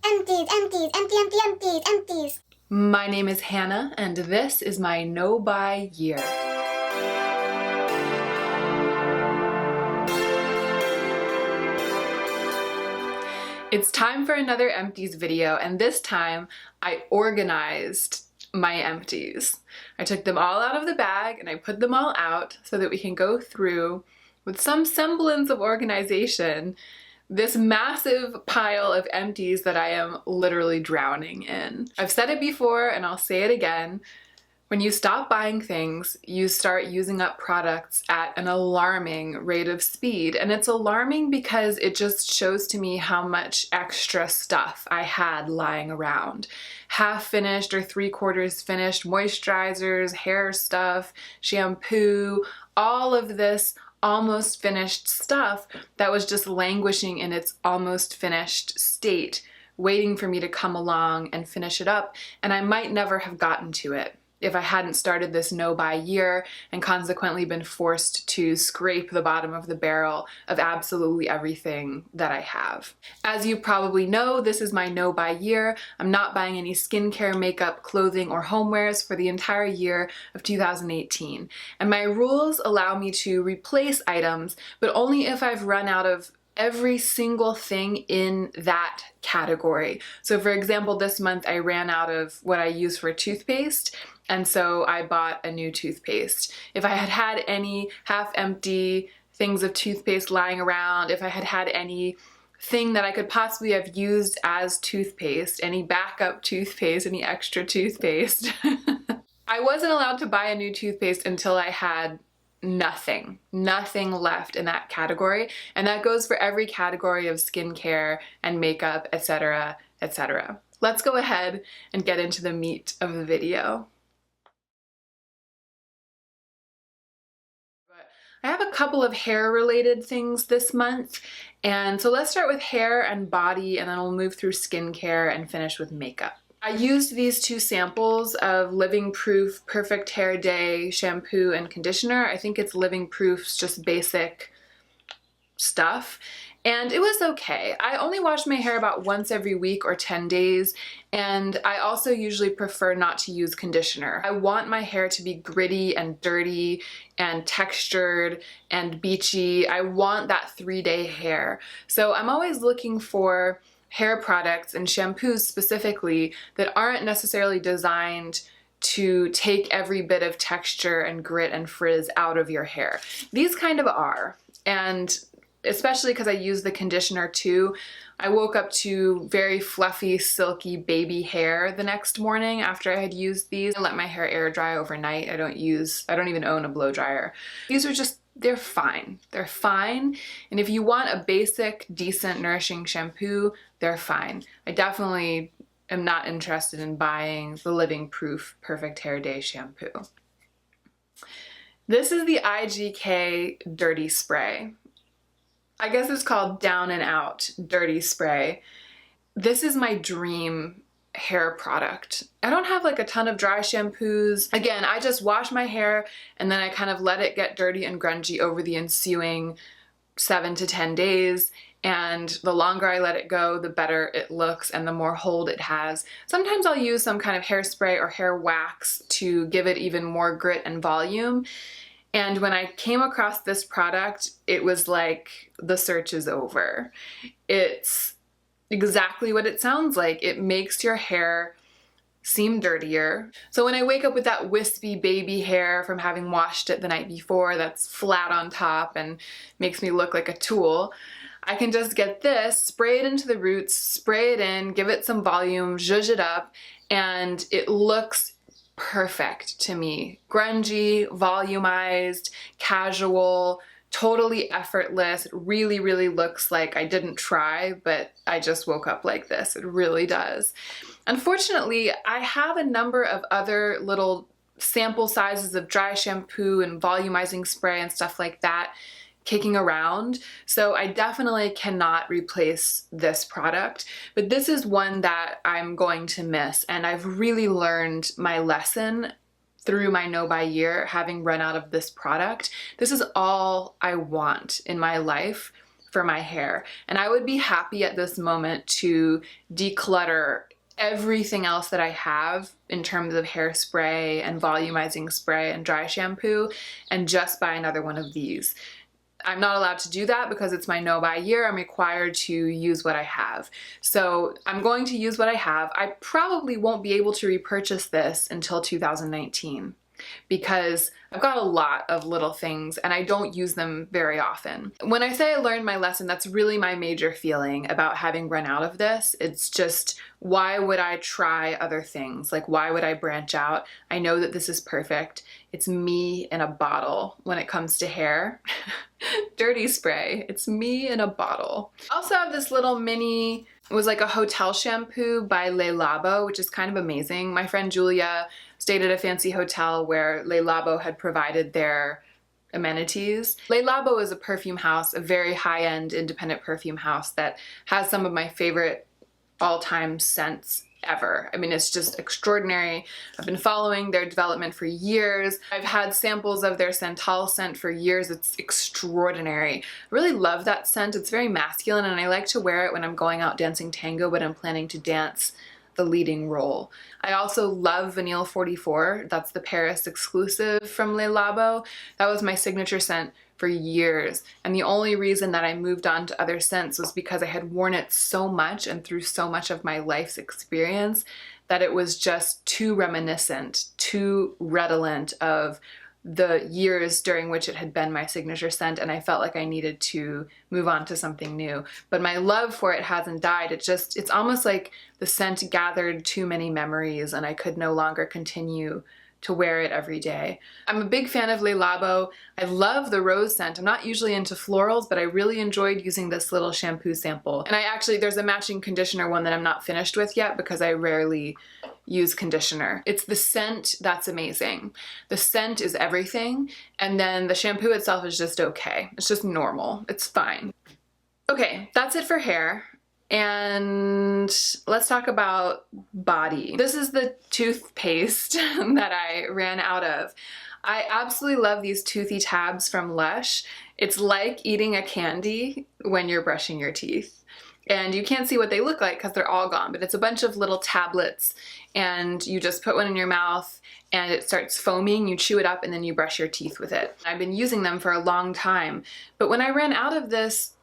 Empties. My name is Hannah, and this is my no-buy year. It's time for another empties video, and this time I organized my empties. I took them all out of the bag and I put them all out so that we can go through, with some semblance of organization, this massive pile of empties that I am literally drowning in. I've said it before and I'll say it again. When you stop buying things, you start using up products at an alarming rate of speed. And it's alarming because it just shows to me how much extra stuff I had lying around. Half finished or 3/4 finished moisturizers, hair stuff, shampoo, all of this almost finished stuff that was just languishing in its almost finished state, waiting for me to come along and finish it up, and I might never have gotten to it if I hadn't started this no-buy year and consequently been forced to scrape the bottom of the barrel of absolutely everything that I have. As you probably know, this is my no-buy year. I'm not buying any skincare, makeup, clothing, or homewares for the entire year of 2018. And my rules allow me to replace items, but only if I've run out of every single thing in that category. So for example, this month I ran out of what I use for toothpaste, and so I bought a new toothpaste. If I had had any half-empty things of toothpaste lying around, if I had had anything that I could possibly have used as toothpaste, any backup toothpaste, any extra toothpaste, I wasn't allowed to buy a new toothpaste until I had nothing left in that category. And that goes for every category of skincare and makeup, etc., etc. Let's go ahead and get into the meat of the video. I have a couple of hair related things this month, and so let's start with hair and body, and then we'll move through skincare and finish with makeup. I used these two samples of Living Proof Perfect Hair Day shampoo and conditioner. I think it's Living Proof's just basic stuff, and it was okay. I only wash my hair about once every week or 10 days, and I also usually prefer not to use conditioner. I want my hair to be gritty and dirty and textured and beachy. I want that 3-day hair. So I'm always looking for hair products and shampoos specifically that aren't necessarily designed to take every bit of texture and grit and frizz out of your hair. These kind of are, and especially because I use the conditioner too. I woke up to very fluffy, silky baby hair the next morning after I had used these. I let my hair air dry overnight. I don't even own a blow dryer. These are just, they're fine. They're fine. And if you want a basic, decent, nourishing shampoo, they're fine. I definitely am not interested in buying the Living Proof Perfect Hair Day shampoo. This is the IGK Dirty Spray. I guess it's called Down and Out Dirty Spray. This is my dream hair product. I don't have like a ton of dry shampoos. Again, I just wash my hair and then I kind of let it get dirty and grungy over the ensuing 7 to 10 days. And the longer I let it go, the better it looks and the more hold it has. Sometimes I'll use some kind of hairspray or hair wax to give it even more grit and volume. And when I came across this product, it was like the search is over. It's exactly what it sounds like. It makes your hair seem dirtier. So when I wake up with that wispy baby hair from having washed it the night before that's flat on top and makes me look like a tool, I can just get this, spray it into the roots, spray it in, give it some volume, zhuzh it up, and it looks perfect to me. Grungy, volumized, casual, totally effortless. It really, really looks like I didn't try, but I just woke up like this. It really does. Unfortunately, I have a number of other little sample sizes of dry shampoo and volumizing spray and stuff like that kicking around, so I definitely cannot replace this product, but this is one that I'm going to miss, and I've really learned my lesson through my no-buy year, having run out of this product. This is all I want in my life for my hair. And I would be happy at this moment to declutter everything else that I have in terms of hairspray and volumizing spray and dry shampoo and just buy another one of these. I'm not allowed to do that because it's my no-buy year. I'm required to use what I have. So I'm going to use what I have. I probably won't be able to repurchase this until 2019 because I've got a lot of little things and I don't use them very often. When I say I learned my lesson, that's really my major feeling about having run out of this. It's just, why would I try other things? Like, why would I branch out? I know that this is perfect. It's me in a bottle when it comes to hair. Dirty spray. It's me in a bottle. I also have this little mini, it was like a hotel shampoo by Le Labo, which is kind of amazing. My friend Julia stayed at a fancy hotel where Le Labo had provided their amenities. Le Labo is a perfume house, a very high-end independent perfume house that has some of my favorite all-time scents ever. I mean, it's just extraordinary. I've been following their development for years. I've had samples of their Santal scent for years. It's extraordinary. I really love that scent. It's very masculine and I like to wear it when I'm going out dancing tango, but I'm planning to dance the leading role. I also love Vanille 44. That's the Paris exclusive from Le Labo. That was my signature scent for years. And the only reason that I moved on to other scents was because I had worn it so much and through so much of my life's experience that it was just too reminiscent, too redolent of the years during which it had been my signature scent, and I felt like I needed to move on to something new. But my love for it hasn't died. It's almost like the scent gathered too many memories and I could no longer continue to wear it every day. I'm a big fan of Le Labo. I love the rose scent. I'm not usually into florals, but I really enjoyed using this little shampoo sample. And there's a matching conditioner one that I'm not finished with yet because I rarely use conditioner. It's the scent that's amazing. The scent is everything, and then the shampoo itself is just okay. It's just normal. It's fine. Okay, that's it for hair. And let's talk about body. This is the toothpaste that I ran out of. I absolutely love these toothy tabs from Lush. It's like eating a candy when you're brushing your teeth. And you can't see what they look like because they're all gone, but it's a bunch of little tablets and you just put one in your mouth and it starts foaming, you chew it up and then you brush your teeth with it. I've been using them for a long time, but when I ran out of this,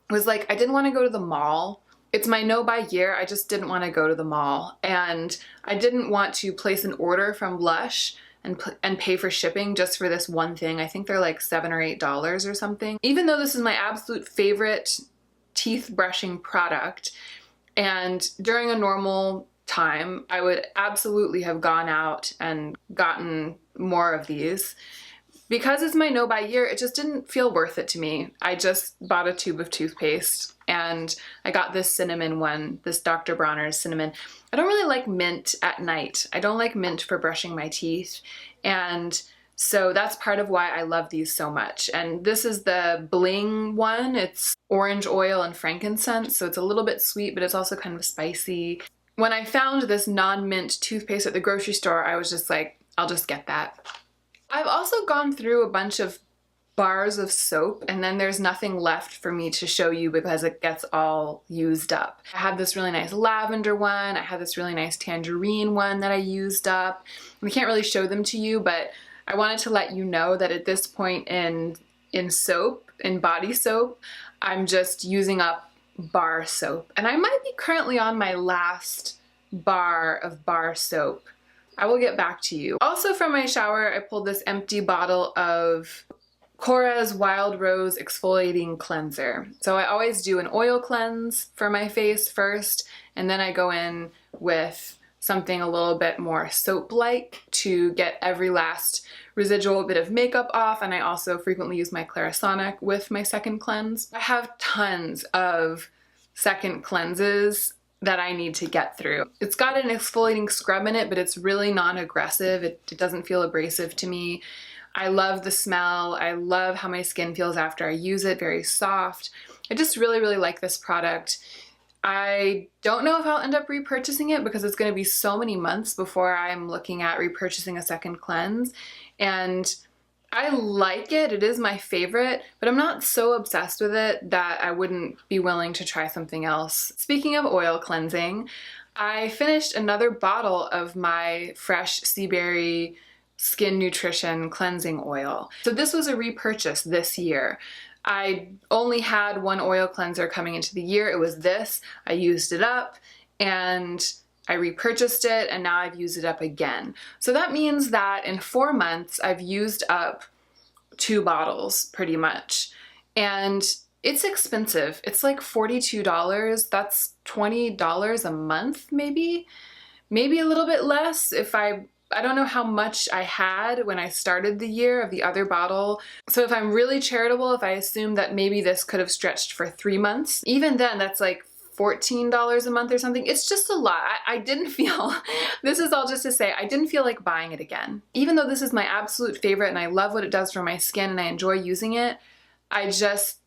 was like, I didn't want to go to the mall. It's my no-buy year. I just didn't want to go to the mall. And I didn't want to place an order from Lush and pay for shipping just for this one thing. I think they're like $7 or $8 or something. Even though this is my absolute favorite teeth brushing product, and during a normal time, I would absolutely have gone out and gotten more of these. Because it's my no-buy year, it just didn't feel worth it to me. I just bought a tube of toothpaste and I got this cinnamon one, this Dr. Bronner's cinnamon. I don't really like mint at night. I don't like mint for brushing my teeth. And so that's part of why I love these so much. And this is the bling one. It's orange oil and frankincense, so it's a little bit sweet, but it's also kind of spicy. When I found this non-mint toothpaste at the grocery store, I was just like, I'll just get that. I've also gone through a bunch of bars of soap and then there's nothing left for me to show you because it gets all used up. I had this really nice lavender one, I had this really nice tangerine one that I used up. We can't really show them to you, but I wanted to let you know that at this point in soap, in body soap, I'm just using up bar soap. And I might be currently on my last bar of bar soap. I will get back to you. Also from my shower, I pulled this empty bottle of Korres Wild Rose Exfoliating Cleanser. So I always do an oil cleanse for my face first, and then I go in with something a little bit more soap-like to get every last residual bit of makeup off, and I also frequently use my Clarisonic with my second cleanse. I have tons of second cleanses that I need to get through. It's got an exfoliating scrub in it, but it's really non-aggressive. It doesn't feel abrasive to me. I love the smell. I love how my skin feels after I use it, very soft. I just really, really like this product. I don't know if I'll end up repurchasing it because it's gonna be so many months before I'm looking at repurchasing a second cleanse. And I like it, it is my favorite, but I'm not so obsessed with it that I wouldn't be willing to try something else. Speaking of oil cleansing, I finished another bottle of my fresh sea berry skin nutrition cleansing oil. So this was a repurchase this year. I only had one oil cleanser coming into the year. It was this. I used it up and I repurchased it, and now I've used it up again. So that means that in 4 months, I've used up 2 bottles pretty much. And it's expensive. It's like $42. That's $20 a month, maybe? Maybe a little bit less if I don't know how much I had when I started the year of the other bottle. So if I'm really charitable, if I assume that maybe this could have stretched for 3 months, even then that's like $14 a month or something. It's just a lot. I didn't feel, this is all just to say, I didn't feel like buying it again. Even though this is my absolute favorite and I love what it does for my skin and I enjoy using it, I was just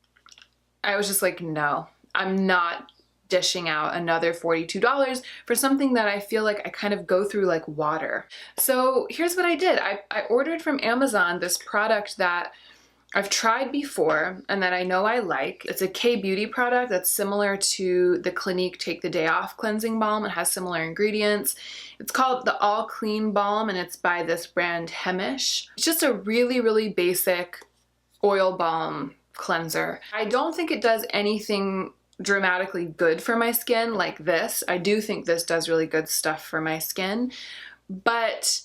like, no, I'm not dishing out another $42 for something that I feel like I kind of go through like water. So here's what I did. I ordered from Amazon this product that I've tried before and that I know I like. It's a K-beauty product that's similar to the Clinique Take the Day Off cleansing balm. It has similar ingredients. It's called the All Clean Balm and it's by this brand Hemish. It's just a really, really basic oil balm cleanser. I don't think it does anything dramatically good for my skin like this. I do think this does really good stuff for my skin, but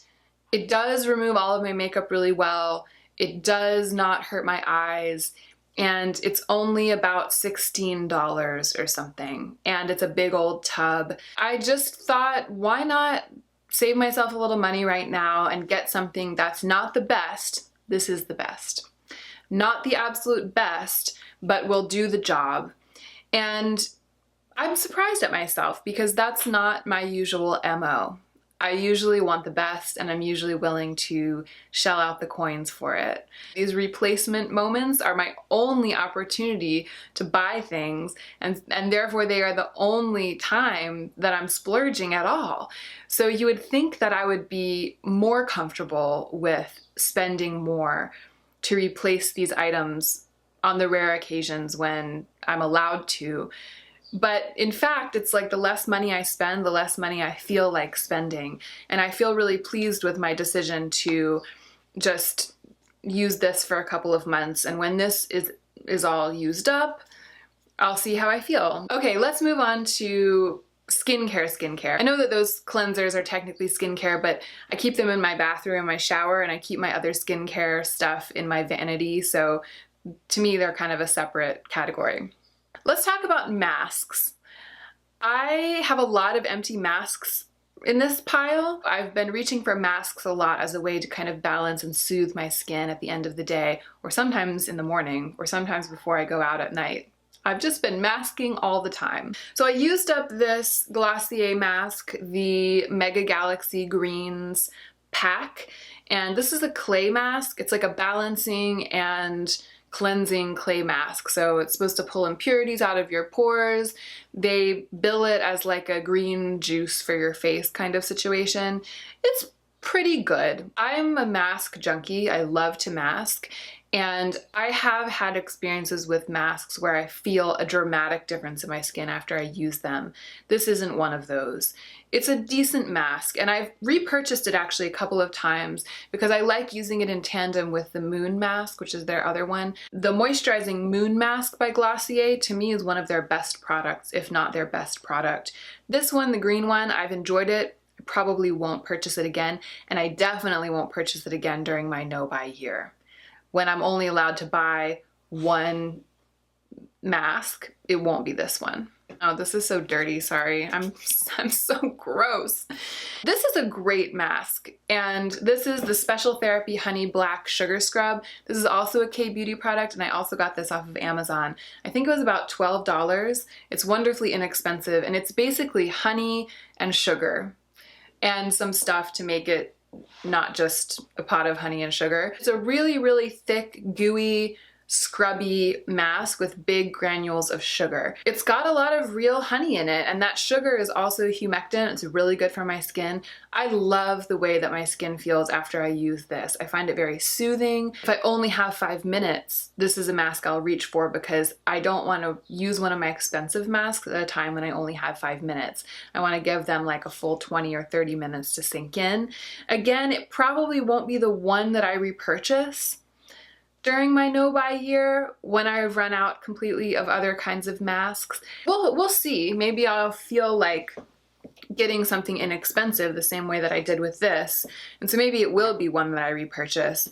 it does remove all of my makeup really well. It does not hurt my eyes, and it's only about $16 or something, and it's a big old tub. I just thought, why not save myself a little money right now and get something that's not the best. This is the best. Not the absolute best, but will do the job. And I'm surprised at myself because that's not my usual MO. I usually want the best and I'm usually willing to shell out the coins for it. These replacement moments are my only opportunity to buy things and therefore they are the only time that I'm splurging at all. So you would think that I would be more comfortable with spending more to replace these items on the rare occasions when I'm allowed to. But in fact, it's like the less money I spend, the less money I feel like spending. And I feel really pleased with my decision to just use this for a couple of months. And when this is all used up, I'll see how I feel. Okay, let's move on to skincare. I know that those cleansers are technically skincare, but I keep them in my bathroom, my shower, and I keep my other skincare stuff in my vanity. So to me, they're kind of a separate category. Let's talk about masks. I have a lot of empty masks in this pile. I've been reaching for masks a lot as a way to kind of balance and soothe my skin at the end of the day, or sometimes in the morning, or sometimes before I go out at night. I've just been masking all the time. So I used up this Glossier mask, the Mega Galaxy Greens pack, and this is a clay mask. It's like a balancing and cleansing clay mask. So it's supposed to pull impurities out of your pores. They bill it as like a green juice for your face kind of situation. It's pretty good. I'm a mask junkie. I love to mask. And I have had experiences with masks where I feel a dramatic difference in my skin after I use them. This isn't one of those. It's a decent mask, and I've repurchased it actually a couple of times because I like using it in tandem with the Moon Mask, which is their other one. The Moisturizing Moon Mask by Glossier, to me, is one of their best products, if not their best product. This one, the green one, I've enjoyed it. I probably won't purchase it again, and I definitely won't purchase it again during my no-buy year. When I'm only allowed to buy one mask, it won't be this one. Oh, this is so dirty, sorry. I'm so gross. This is a great mask, and this is the Special Therapy Honey Black Sugar Scrub. This is also a K-beauty product, and I also got this off of Amazon. I think it was about $12. It's wonderfully inexpensive, and it's basically honey and sugar and some stuff to make it not just a pot of honey and sugar. It's a really, really thick, gooey scrubby mask with big granules of sugar. It's got a lot of real honey in it, and that sugar is also humectant. It's really good for my skin. I love the way that my skin feels after I use this. I find it very soothing. If I only have 5 minutes, this is a mask I'll reach for because I don't want to use one of my expensive masks at a time when I only have 5 minutes. I want to give them like a full 20 or 30 minutes to sink in. Again, it probably won't be the one that I repurchase during my no-buy year when I've run out completely of other kinds of masks. We'll see. Maybe I'll feel like getting something inexpensive the same way that I did with this. And so maybe it will be one that I repurchase.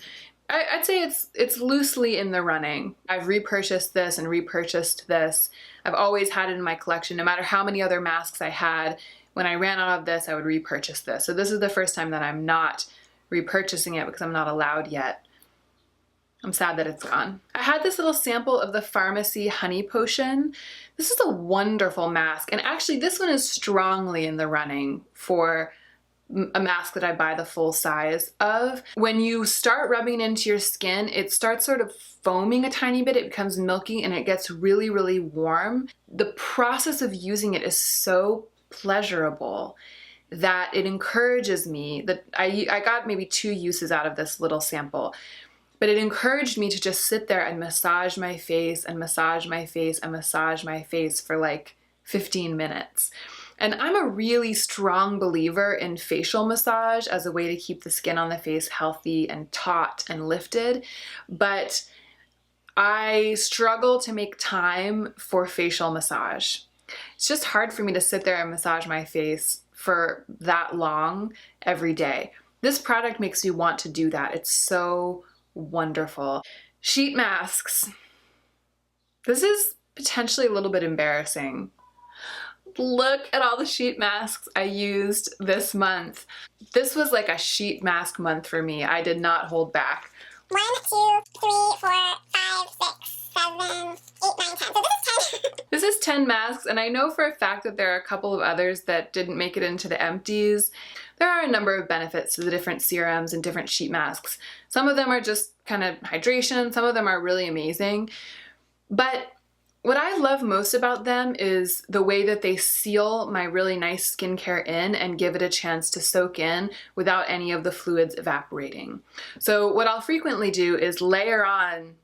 I'd say it's loosely in the running. I've repurchased this and repurchased this. I've always had it in my collection. No matter how many other masks I had, when I ran out of this, I would repurchase this. So this is the first time that I'm not repurchasing it because I'm not allowed yet. I'm sad that it's gone. I had this little sample of the Pharmacy Honey Potion. This is a wonderful mask, and actually this one is strongly in the running for a mask that I buy the full size of. When you start rubbing it into your skin, it starts sort of foaming a tiny bit, it becomes milky, and it gets really, really warm. The process of using it is so pleasurable that it encourages me, that I got maybe 2 uses out of this little sample. But it encouraged me to just sit there and massage my face and massage my face and massage my face for like 15 minutes. And I'm a really strong believer in facial massage as a way to keep the skin on the face healthy and taut and lifted. But I struggle to make time for facial massage. It's just hard for me to sit there and massage my face for that long every day. This product makes me want to do that. It's so wonderful. Sheet masks. This is potentially a little bit embarrassing. Look at all the sheet masks I used this month. This was like a sheet mask month for me. I did not hold back. 1, 2, 3, 4, 5, 6, 7, 8, 9, 10. So this is 10. This is 10 masks, and I know for a fact that there are a couple of others that didn't make it into the empties. There are a number of benefits to the different serums and different sheet masks. Some of them are just kind of hydration, some of them are really amazing. But what I love most about them is the way that they seal my really nice skincare in and give it a chance to soak in without any of the fluids evaporating. So what I'll frequently do is layer on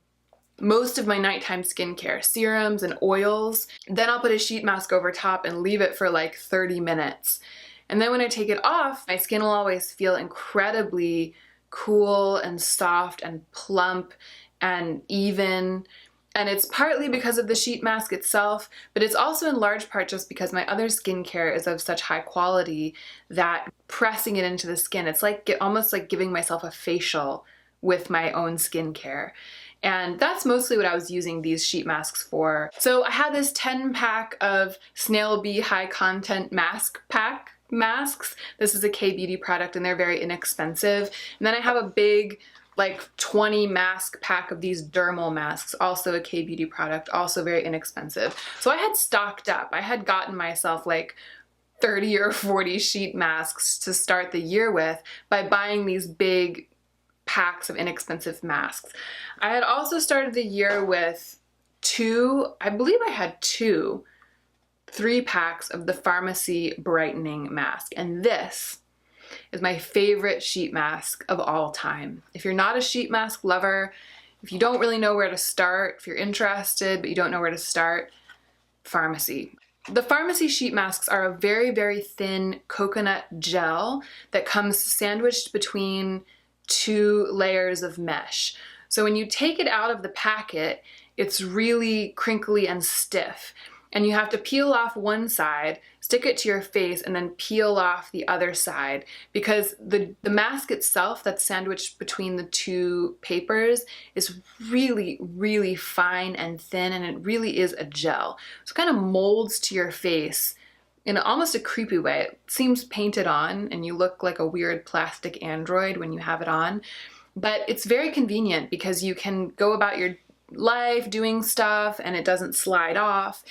most of my nighttime skincare, serums and oils. Then I'll put a sheet mask over top and leave it for like 30 minutes. And then when I take it off, my skin will always feel incredibly cool and soft and plump and even. And it's partly because of the sheet mask itself, but it's also in large part just because my other skincare is of such high quality that pressing it into the skin, it's like almost like giving myself a facial with my own skincare. And that's mostly what I was using these sheet masks for. So I had this 10-pack of Snail Bee High Content Mask Pack masks. This is a K-Beauty product and they're very inexpensive. And then I have a big like 20 mask pack of these dermal masks, also a K-Beauty product, also very inexpensive. So I had stocked up. I had gotten myself like 30 or 40 sheet masks to start the year with by buying these big packs of inexpensive masks. I had also started the year with I believe I had 3 packs of the Pharmacy Brightening Mask. And this is my favorite sheet mask of all time. If you're not a sheet mask lover, if you don't really know where to start, if you're interested but you don't know where to start, Pharmacy. The Pharmacy sheet masks are a very, very thin coconut gel that comes sandwiched between 2 layers of mesh. So when you take it out of the packet, it's really crinkly and stiff. And you have to peel off one side, stick it to your face, and then peel off the other side because the mask itself that's sandwiched between the 2 papers is really, really fine and thin, and it really is a gel. So it kind of molds to your face in almost a creepy way. It seems painted on and you look like a weird plastic android when you have it on, but it's very convenient because you can go about your life doing stuff and it doesn't slide off.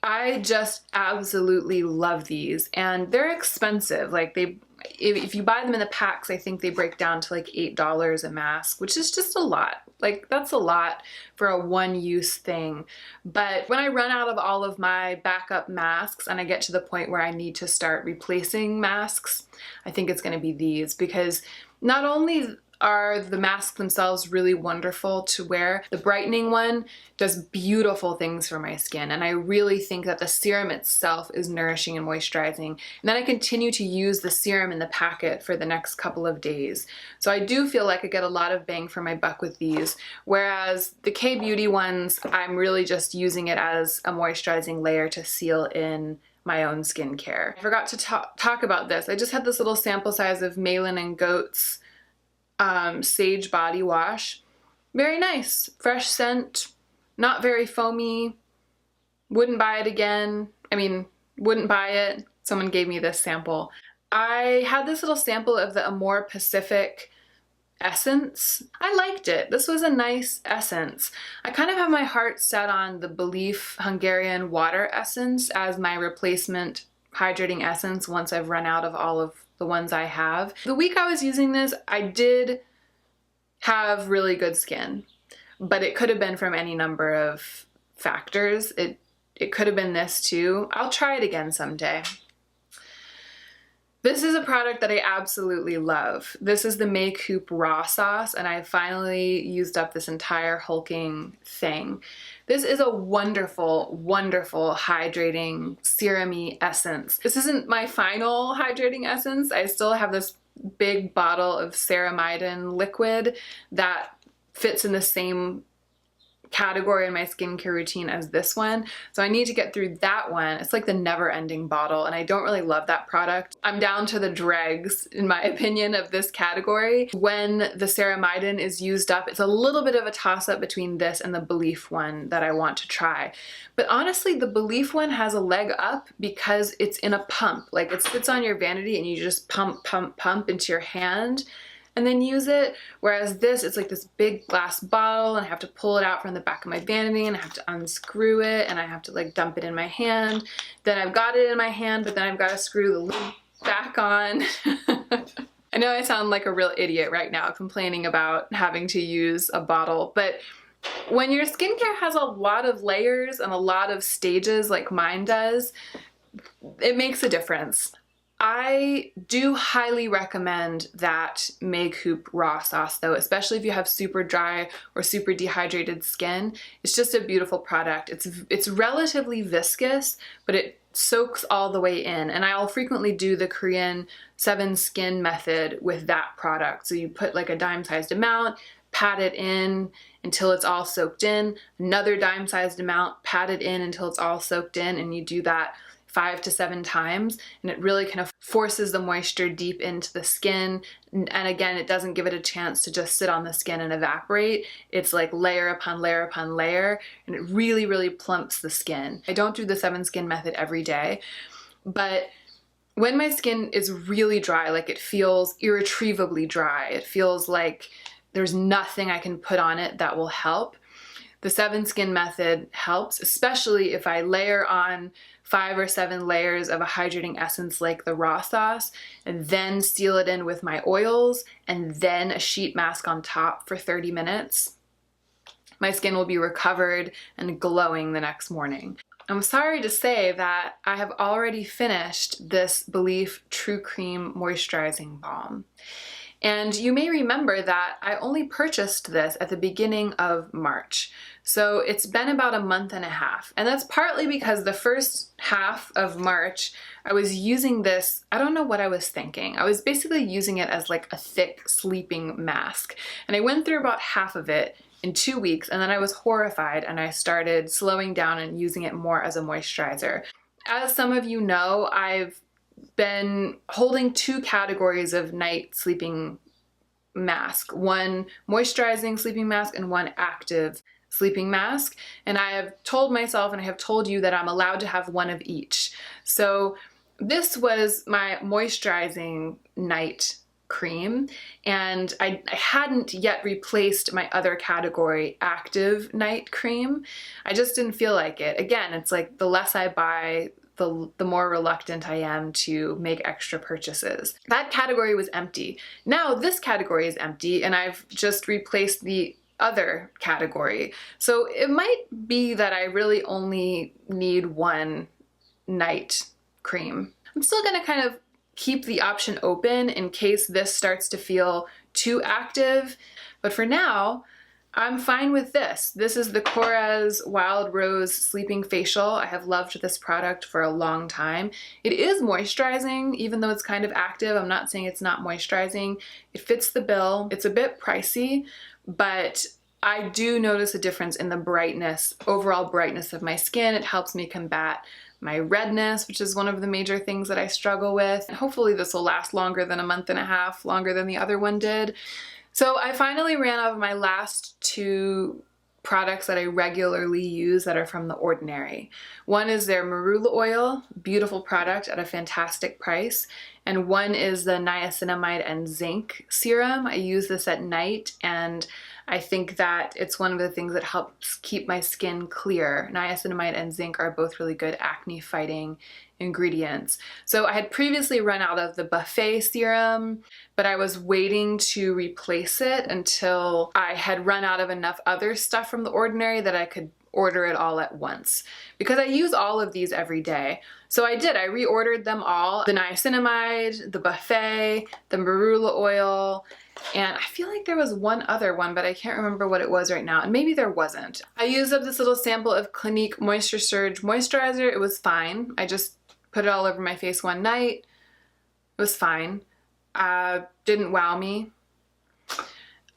I just absolutely love these, and they're expensive. Like if you buy them in the packs, I think they break down to like $8 a mask, which is just a lot. Like, that's a lot for a one-use thing. But when I run out of all of my backup masks and I get to the point where I need to start replacing masks, I think it's going to be these, because not only are the masks themselves really wonderful to wear, the brightening one does beautiful things for my skin, and I really think that the serum itself is nourishing and moisturizing. And then I continue to use the serum in the packet for the next couple of days. So I do feel like I get a lot of bang for my buck with these, whereas the K-Beauty ones, I'm really just using it as a moisturizing layer to seal in my own skincare. I forgot to talk about this. I just had this little sample size of Malin and Goat's Sage body wash. Very nice, fresh scent, not very foamy. Wouldn't buy it again. I mean, wouldn't buy it. Someone gave me this sample. I had this little sample of the Amore Pacific essence. I liked it. This was a nice essence. I kind of have my heart set on the Belief Hungarian water essence as my replacement hydrating essence once I've run out of all of the ones I have. The week I was using this, I did have really good skin, but it could have been from any number of factors. It could have been this too. I'll try it again someday. This is a product that I absolutely love. This is the Make-Hoop Raw Sauce, and I finally used up this entire hulking thing. This is a wonderful, wonderful hydrating serum-y essence. This isn't my final hydrating essence. I still have this big bottle of ceramidin liquid that fits in the same category in my skincare routine as this one. So I need to get through that one. It's like the never-ending bottle, and I don't really love that product. I'm down to the dregs, in my opinion, of this category. When the ceramidin is used up, it's a little bit of a toss-up between this and the Belief one that I want to try. But honestly, the Belief one has a leg up because it's in a pump. Like, it sits on your vanity and you just pump, pump, pump into your hand and then use it, whereas this, it's like this big glass bottle and I have to pull it out from the back of my vanity and I have to unscrew it and I have to like dump it in my hand. Then I've got it in my hand, but then I've got to screw the lid back on. I know I sound like a real idiot right now complaining about having to use a bottle, but when your skincare has a lot of layers and a lot of stages like mine does, it makes a difference. I do highly recommend that Make-Hoop Raw Sauce though, especially if you have super dry or super dehydrated skin. It's just a beautiful product. It's relatively viscous, but it soaks all the way in. And I'll frequently do the Korean 7 skin method with that product. So you put like a dime-sized amount, pat it in until it's all soaked in, another dime-sized amount, pat it in until it's all soaked in, and you do that 5 to 7 times, and it really kind of forces the moisture deep into the skin. And again, it doesn't give it a chance to just sit on the skin and evaporate. It's like layer upon layer upon layer, and it really, really plumps the skin. I don't do the 7 skin method every day, but when my skin is really dry, like it feels irretrievably dry, it feels like there's nothing I can put on it that will help, the 7 skin method helps, especially if I layer on 5 or 7 layers of a hydrating essence like the raw sauce, and then seal it in with my oils, and then a sheet mask on top for 30 minutes. My skin will be recovered and glowing the next morning. I'm sorry to say that I have already finished this Belief True Cream Moisturizing Balm. And you may remember that I only purchased this at the beginning of March. So it's been about a month and a half. And that's partly because the first half of March, I was using this, I don't know what I was thinking. I was basically using it as like a thick sleeping mask. And I went through about half of it in 2 weeks, and then I was horrified and I started slowing down and using it more as a moisturizer. As some of you know, I've been holding 2 categories of night sleeping mask, one moisturizing sleeping mask and one active sleeping mask. And I have told myself, and I have told you, that I'm allowed to have one of each. So this was my moisturizing night cream, and I hadn't yet replaced my other category, active night cream. I just didn't feel like it. Again, it's like the less I buy, the more reluctant I am to make extra purchases. That category was empty. Now this category is empty, and I've just replaced the other category. So it might be that I really only need one night cream. I'm still gonna kind of keep the option open in case this starts to feel too active, but for now, I'm fine with this. This is the Korres Wild Rose Sleeping Facial. I have loved this product for a long time. It is moisturizing, even though it's kind of active. I'm not saying it's not moisturizing. It fits the bill. It's a bit pricey, but I do notice a difference in the brightness, overall brightness of my skin. It helps me combat my redness, which is one of the major things that I struggle with. And hopefully this will last longer than a month and a half, longer than the other one did. So I finally ran out of my last two products that I regularly use that are from The Ordinary. One is their marula oil, beautiful product at a fantastic price, and one is the niacinamide and zinc serum. I use this at night, and I think that it's one of the things that helps keep my skin clear. Niacinamide and zinc are both really good acne fighting ingredients. So I had previously run out of the Buffet serum, but I was waiting to replace it until I had run out of enough other stuff from The Ordinary that I could order it all at once, because I use all of these every day. So I did, I reordered them all, the niacinamide, the Buffet, the marula oil, and I feel like there was one other one, but I can't remember what it was right now, and maybe there wasn't. I used up this little sample of Clinique Moisture Surge Moisturizer. It was fine. I just put it all over my face one night. It was fine. Didn't wow me.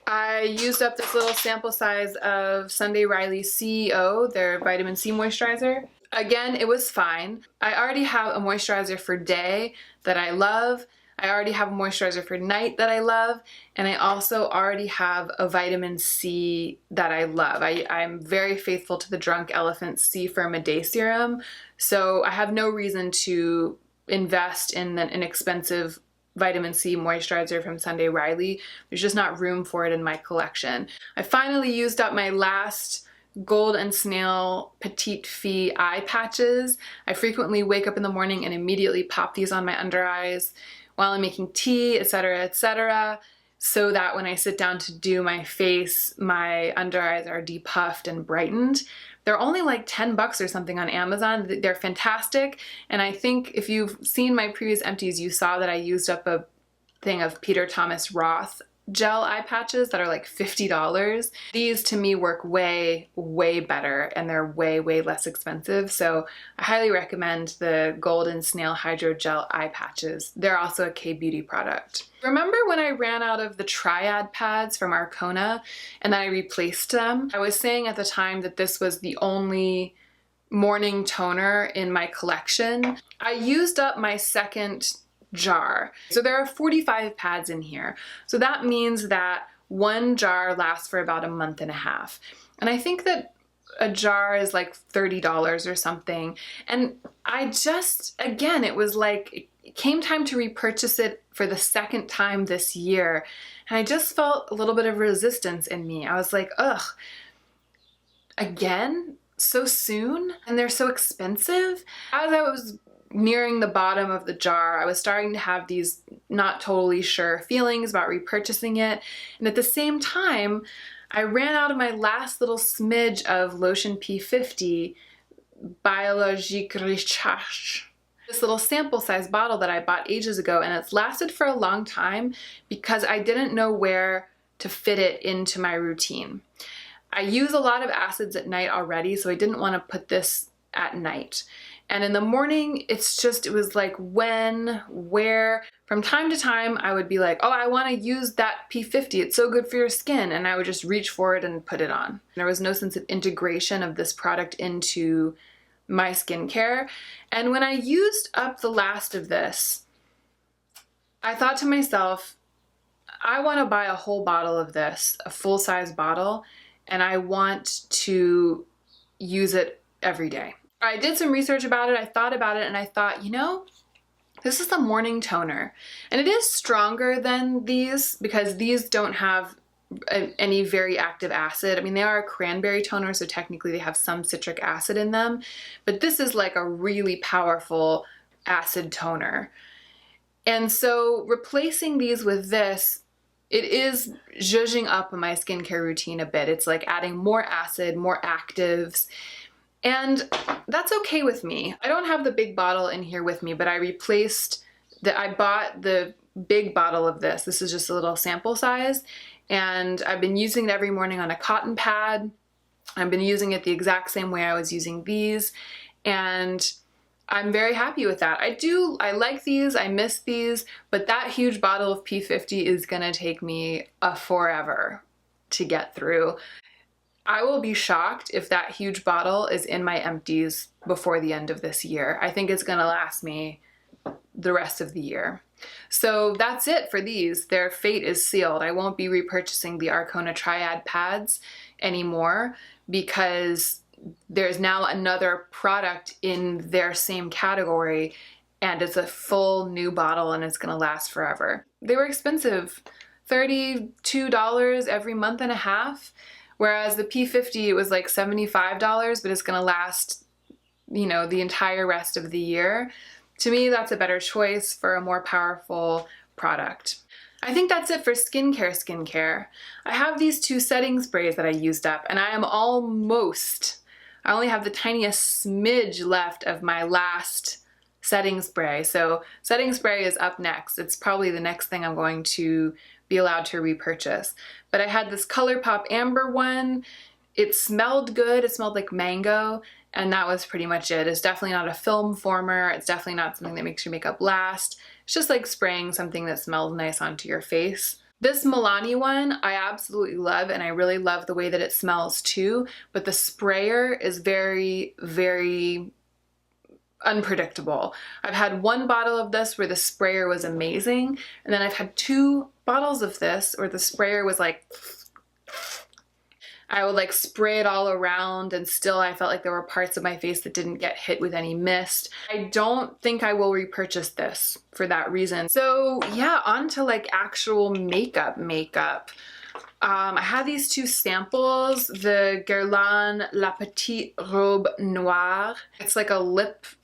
I used up this little sample size of Sunday Riley CEO, their vitamin C moisturizer. Again, it was fine. I already have a moisturizer for day that I love. I already have a moisturizer for night that I love, and I also already have a vitamin C that I love. I'm very faithful to the Drunk Elephant C Firm a Day serum, so I have no reason to invest in an inexpensive vitamin C moisturizer from Sunday Riley. There's just not room for it in my collection. I finally used up my last Gold and Snail Petite Fille eye patches. I frequently wake up in the morning and immediately pop these on my under eyes while I'm making tea, etc., so that when I sit down to do my face, my under eyes are depuffed and brightened. They're only like 10 bucks or something on Amazon. They're fantastic, and I think if you've seen my previous empties, you saw that I used up a thing of Peter Thomas Roth gel eye patches that are like $50. These to me work way, way better, and they're way, way less expensive. So I highly recommend the Golden Snail Hydro Gel eye patches. They're also a K-Beauty product. Remember when I ran out of the Triad pads from Arcona and then I replaced them? I was saying at the time that this was the only morning toner in my collection. I used up my second jar. So there are 45 pads in here. So that means that one jar lasts for about a month and a half. And I think that a jar is like $30 or something. And I just, again, it was like, it came time to repurchase it for the second time this year. And I just felt a little bit of resistance in me. I was like, ugh, again? So soon? And they're so expensive? As I was nearing the bottom of the jar, I was starting to have these not totally sure feelings about repurchasing it. And at the same time, I ran out of my last little smidge of Lotion P50 Biologique Recharge. This little sample size bottle that I bought ages ago, and it's lasted for a long time because I didn't know where to fit it into my routine. I use a lot of acids at night already, so I didn't want to put this at night. And in the morning, it was like when, where. From time to time, I would be like, oh, I want to use that P50. It's so good for your skin. And I would just reach for it and put it on. There was no sense of integration of this product into my skincare. And when I used up the last of this, I thought to myself, I want to buy a whole bottle of this, a full-size bottle, and I want to use it every day. I did some research about it, I thought about it, and I thought, you know, this is a morning toner. And it is stronger than these because these don't have any very active acid. I mean, they are a cranberry toner, so technically they have some citric acid in them, but this is like a really powerful acid toner. And so replacing these with this it is zhuzhing up my skincare routine a bit. It's like adding more acid, more actives, and that's okay with me. I don't have the big bottle in here with me, but I bought the big bottle of this. This is just a little sample size, and I've been using it every morning on a cotton pad. I've been using it the exact same way I was using these, and I'm very happy with that. I like these, I miss these, but that huge bottle of P50 is gonna take me a forever to get through. I will be shocked if that huge bottle is in my empties before the end of this year. I think it's gonna last me the rest of the year. So that's it for these. Their fate is sealed. I won't be repurchasing the Arcona Triad pads anymore because there's now another product in their same category, and it's a full new bottle and it's gonna last forever. They were expensive, $32 every month and a half, whereas the P50 was like $75, but it's gonna last, you know, the entire rest of the year. To me, that's a better choice for a more powerful product. I think that's it for skincare. I have these 2 setting sprays that I used up, and I only have the tiniest smidge left of my last setting spray. So setting spray is up next. It's probably the next thing I'm going to be allowed to repurchase. But I had this ColourPop Amber one. It smelled good. It smelled like mango, and that was pretty much it. It's definitely not a film former. It's definitely not something that makes your makeup last. It's just like spraying something that smells nice onto your face. This Milani one I absolutely love, and I really love the way that it smells too, but the sprayer is very, very unpredictable. I've had 1 bottle of this where the sprayer was amazing, and then I've had 2 bottles of this where the sprayer was like, I would like spray it all around, and still I felt like there were parts of my face that didn't get hit with any mist. I don't think I will repurchase this for that reason. So yeah, on to like actual makeup. I have these 2 samples, the Guerlain La Petite Robe Noire. It's like a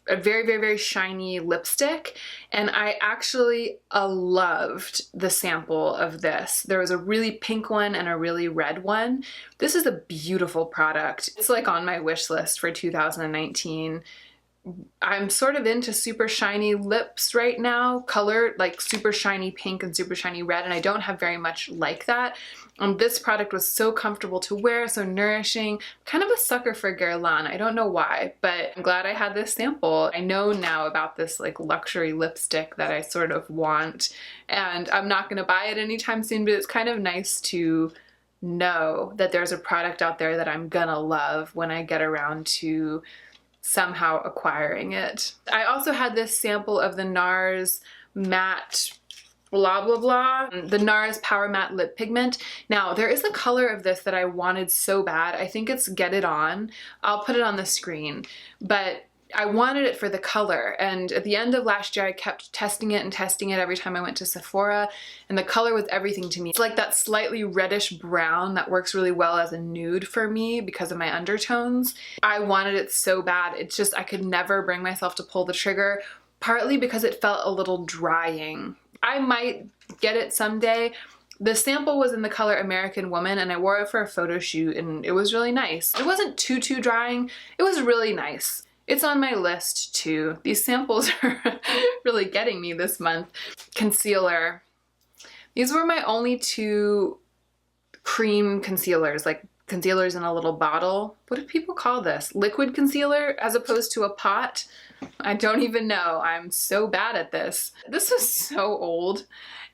very, very, very shiny lipstick, and I actually loved the sample of this. There was a really pink one and a really red one. This is a beautiful product. It's like on my wish list for 2019. I'm sort of into super shiny lips right now, colored like super shiny pink and super shiny red, and I don't have very much like that. This product was so comfortable to wear, so nourishing. Kind of a sucker for Guerlain. I don't know why, but I'm glad I had this sample. I know now about this like luxury lipstick that I sort of want, and I'm not gonna buy it anytime soon, but it's kind of nice to know that there's a product out there that I'm gonna love when I get around to somehow acquiring it. I also had this sample of the NARS matte blah blah blah, the NARS Power Matte Lip Pigment. Now there is a color of this that I wanted so bad. I think it's Get It On. I'll put it on the screen, but I wanted it for the color, and at the end of last year I kept testing it every time I went to Sephora, and the color was everything to me. It's like that slightly reddish brown that works really well as a nude for me because of my undertones. I wanted it so bad. It's just I could never bring myself to pull the trigger, partly because it felt a little drying. I might get it someday. The sample was in the color American Woman, and I wore it for a photo shoot, and it was really nice. It wasn't too drying. It was really nice. It's on my list too. These samples are really getting me this month. Concealer. These were my only 2 cream concealers, like concealers in a little bottle. What do people call this? Liquid concealer as opposed to a pot? I don't even know. I'm so bad at this. This was so old,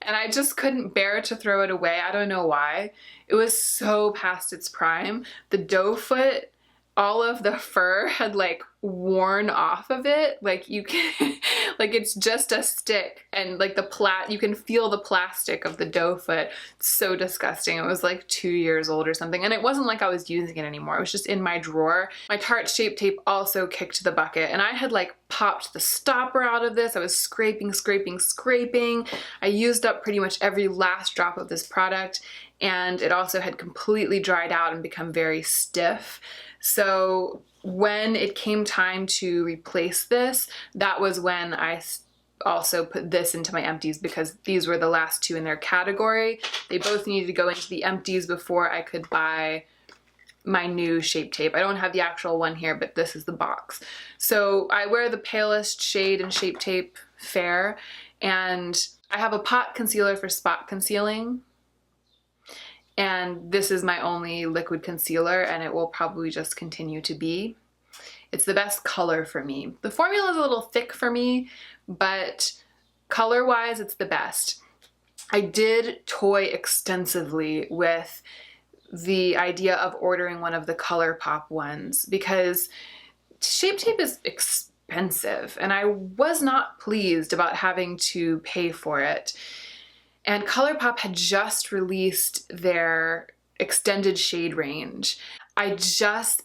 and I just couldn't bear to throw it away. I don't know why. It was so past its prime. The doe foot, all of the fur had like worn off of it. Like you can, like it's just a stick, and like you can feel the plastic of the doe foot. It's so disgusting. It was like 2 years old or something, and it wasn't like I was using it anymore. It was just in my drawer. My Tarte Shape Tape also kicked the bucket, and I had like popped the stopper out of this. I was scraping. I used up pretty much every last drop of this product, and it also had completely dried out and become very stiff. So when it came time to replace this, that was when I also put this into my empties because these were the last two in their category. They both needed to go into the empties before I could buy my new Shape Tape. I don't have the actual one here, but this is the box. So I wear the palest shade in Shape Tape Fair, and I have a pot concealer for spot concealing, and this is my only liquid concealer, and it will probably just continue to be. It's the best color for me. The formula is a little thick for me, but color-wise, it's the best. I did toy extensively with the idea of ordering one of the ColourPop ones because Shape Tape is expensive, and I was not pleased about having to pay for it. And ColourPop had just released their extended shade range. I just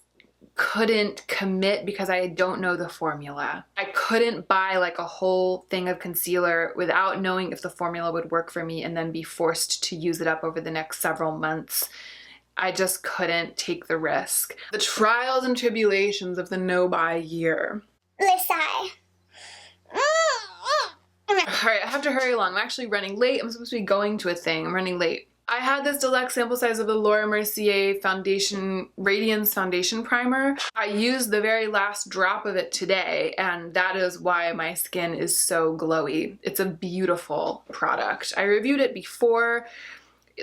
couldn't commit because I don't know the formula. I couldn't buy like a whole thing of concealer without knowing if the formula would work for me and then be forced to use it up over the next several months. I just couldn't take the risk. The trials and tribulations of the no-buy year. Lisa. Alright, I have to hurry along. I'm actually running late. I'm supposed to be going to a thing. I'm running late. I had this deluxe sample size of the Laura Mercier Foundation Radiance Foundation Primer. I used the very last drop of it today, and that is why my skin is so glowy. It's a beautiful product. I reviewed it before.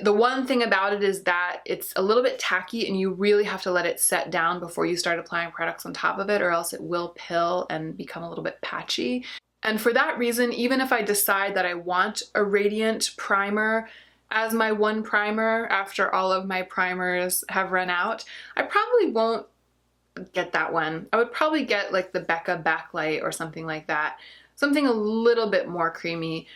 The one thing about it is that it's a little bit tacky and you really have to let it set down before you start applying products on top of it, or else it will pill and become a little bit patchy. And for that reason, even if I decide that I want a radiant primer as my one primer after all of my primers have run out, I probably won't get that one. I would probably get like the Becca Backlight or something like that. Something a little bit more creamy.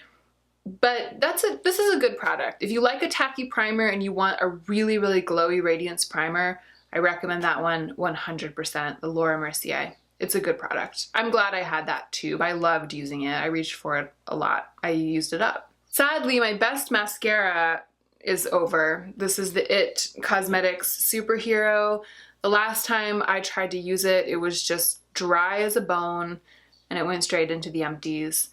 But this is a good product. If you like a tacky primer and you want a really, really glowy radiance primer, I recommend that one 100%, the Laura Mercier. It's a good product. I'm glad I had that tube. I loved using it. I reached for it a lot. I used it up. Sadly, my best mascara is over. This is the IT Cosmetics Superhero. The last time I tried to use it, it was just dry as a bone and it went straight into the empties.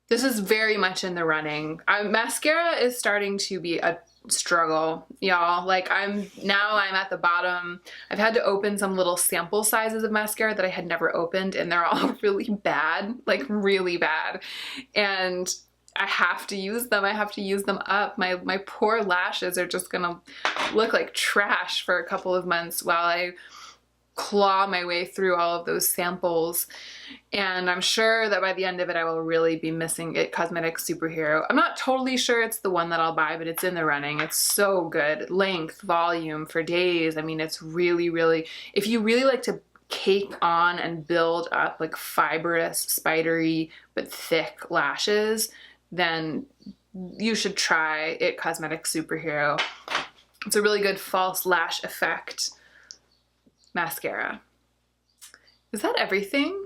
This is very much in the running. Mascara is starting to be a struggle, y'all. Like I'm at the bottom. I've had to open some little sample sizes of mascara that I had never opened, and they're all really bad, like really bad. And I have to use them. I have to use them up. My poor lashes are just gonna look like trash for a couple of months while I claw my way through all of those samples. And I'm sure that by the end of it, I will really be missing IT Cosmetics Superhero. I'm not totally sure it's the one that I'll buy, but it's in the running. It's so good. Length, volume for days. I mean, it's really, really, if you really like to cake on and build up like fibrous, spidery, but thick lashes, then you should try IT Cosmetics Superhero. It's a really good false lash effect mascara. Is that everything?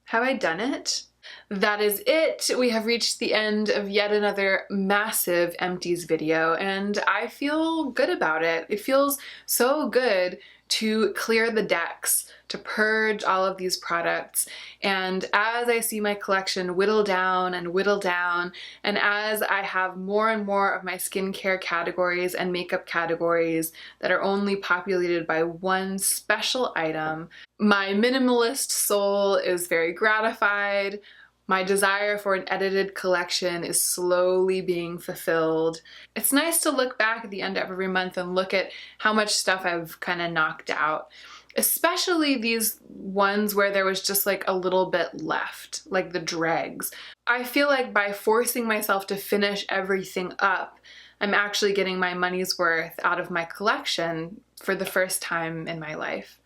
Have I done it? That is it. We have reached the end of yet another massive empties video, and I feel good about it. It feels so good to clear the decks, to purge all of these products. And as I see my collection whittle down, and as I have more and more of my skincare categories and makeup categories that are only populated by one special item, my minimalist soul is very gratified. My desire for an edited collection is slowly being fulfilled. It's nice to look back at the end of every month and look at how much stuff I've kind of knocked out. Especially these ones where there was just like a little bit left, like the dregs. I feel like by forcing myself to finish everything up, I'm actually getting my money's worth out of my collection for the first time in my life.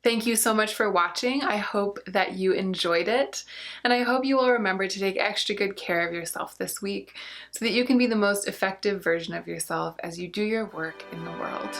Thank you so much for watching. I hope that you enjoyed it, and I hope you will remember to take extra good care of yourself this week so that you can be the most effective version of yourself as you do your work in the world.